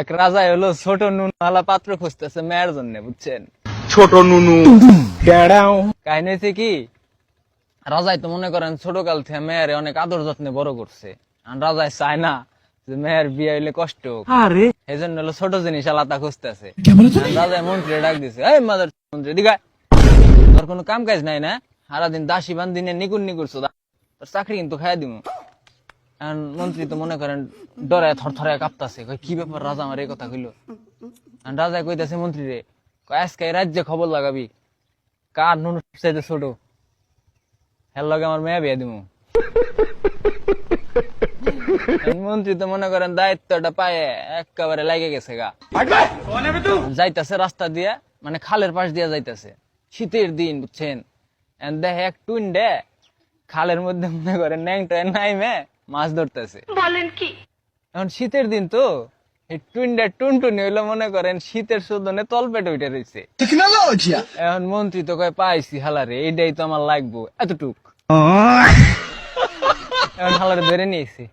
এক রাজা হলো ছোট নুনওয়ালা পাত্র খুঁজতেছে মেয়ের জন্য, বুঝছেন? ছোট নুনু কাহিনী হয়েছে কি, রাজাই তো মনে করেন ছোট কাল থেকে মেয়ের অনেক আদর যত্নে বড় করছে। আর রাজাই চায় না যে মেয়ের বিয়ে হইলে কষ্ট হোক, এই জন্য হলো ছোট জিনিস আলাদা খুঁজতেছে। রাজাই মন্ত্রী ডাক দিছে, এই মাদার মন্ত্রী দিঘা, তোর কোনো কাম কাজ নাই না? সারাদিন দাসী বান্দিনে নিকুন নিকুরছো, তোর চাকরি কিন্তু খাইয়া দিমু। মন্ত্রী তো মনে করেন ডরে থরথরে কাঁপতাছে, কি ব্যাপার রাজা আমার এই কথা কইলো? রাজা কইতাছে মন্ত্রী রে, আজকে রাজ্যে খবর লাগাবি কার নুন চাইতে ছোট, হের লগে আমার মেয়ে বিয়ে দিমু। মন্ত্রী তো মনে করেন দায়িত্বটা পায়ে একেবারে লাগে গেছে গা। যাইতাছে রাস্তা দিয়া, মানে খালের পাশ দিয়া যাইতাছে, শীতের দিন, বুঝছেন? দেখে এক টুন্ডে খালের মধ্যে মনে করেন ন্যাংটা নাইমে মাছ ধরতেছে। বলেন কি? এখন শীতের দিন তো এই টুন্ডা টুনটুনি হইলো মনে করেন শীতের শোধনে তলপেটে উঠে রয়েছে। এখন মন্ত্রী তো কয় পাইছি হালারে, এইটাই তো আমার লাগবো, এতটুক। এখন হালারে ধরে নিয়েছি,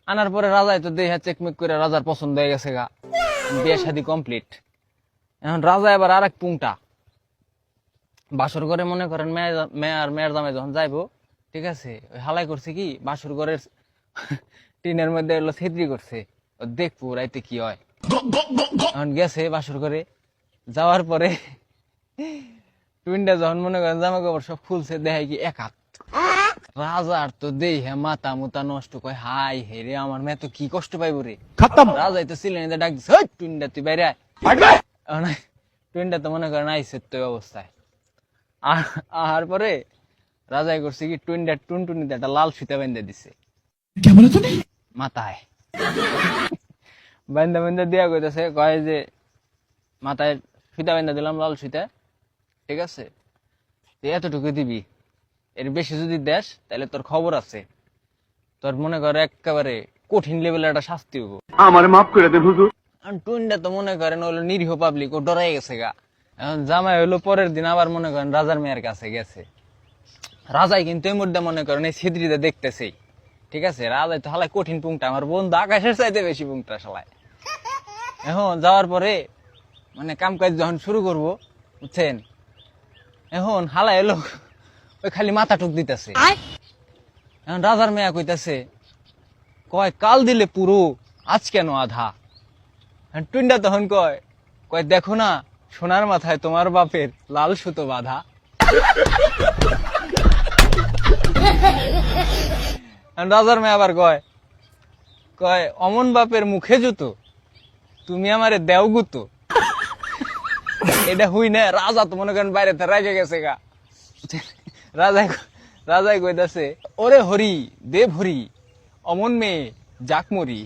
আনার পরে রাজাই তো দেহা চেকমেক করে রাজার পছন্দ হয়ে গেছে গা, বিয়ে শাদী কমপ্লিট। এখন রাজা এবার আর এক পুংটা বাসর করে মনে করেন মেয়ের জামাই যখন যাইবো, ঠিক আছে, ওই হালাই করছে কি বাসর ঘরের টিনের মধ্যে এলো ছেত্রি করছে, দেখবো রাইতে কি হয়। এখন গেছে বাসর করে, যাওয়ার পরে টুইনটা যখন মনে করেন জামা কাপড় সব খুলছে, দেখায় কি এক হাত। রাজার তো দেই হ্যাঁ মাথা মুতা নষ্ট, কয় হাই হে রে, আমার মেয়ে তো কি কষ্ট পাইবো রে। রাজাই তো ছিলেন ডাক দিচ্ছে, টুইনটা তুই বাইরে আয়। টুইনটা তো মনে করেন আইসে তো অবস্থায়। আর পরে রাজাই করছে কি টুইনটা টুনটুনিতে একটা লাল ফিতা বেঁধে দিছে মাথায়। বেঁধে দিয়া কইতেছে, কয় যে মাথায় ফিতা বেঁধে দিলাম লাল ফিতা, ঠিক আছে, এতটুকু দিবি, এর বেশি যদি দেশ তাহলে তোর খবর আছে, তোর মনে করে একেবারে কঠিন লেভেলের একটা শাস্তি হবো। আমার মাফ করে দেন হুজুর। টুইনটা তো মনে করেন হলো নিরীহ পাবলিক, ও ডরাই গেছে গা। এখন জামাই হইলো পরের দিন আবার মনে করেন রাজার মেয়ের কাছে গেছে। রাজাই কিন্তু এই মুহূর্তে মনে করেন এই ছিদ্রিতে দেখতেছেই, ঠিক আছে, রাজাই তো হালাই কঠিন পুংটা, আমার বন্ধু আকাশের চাইতে বেশি পুংটা শালায়। এখন যাওয়ার পরে মানে কাম কাজ যখন শুরু করবো, বুঝছেন, এখন হালা এলো ওই খালি মাথা টুক দিতেছে। এখন রাজার মেয়া কইতাছে, কয় কাল দিলে পুরো, আজ কেন আধা? টুইনটা তখন কয় কয় দেখো না, সোনার মাথায় তোমার বাপের লাল সুতো বাঁধা। রাজার মেয়ে আবার কয় কয় অমন বাপের মুখে জুতো, তুমি আমারে দেও গুতো। এটা হুই না, রাজা তো মনে করেন বাইরে রাগে গেছে গা। রাজাই কইতাছে, ওরে হরি দেব হরি, অমন মেয়ে যাক মরি।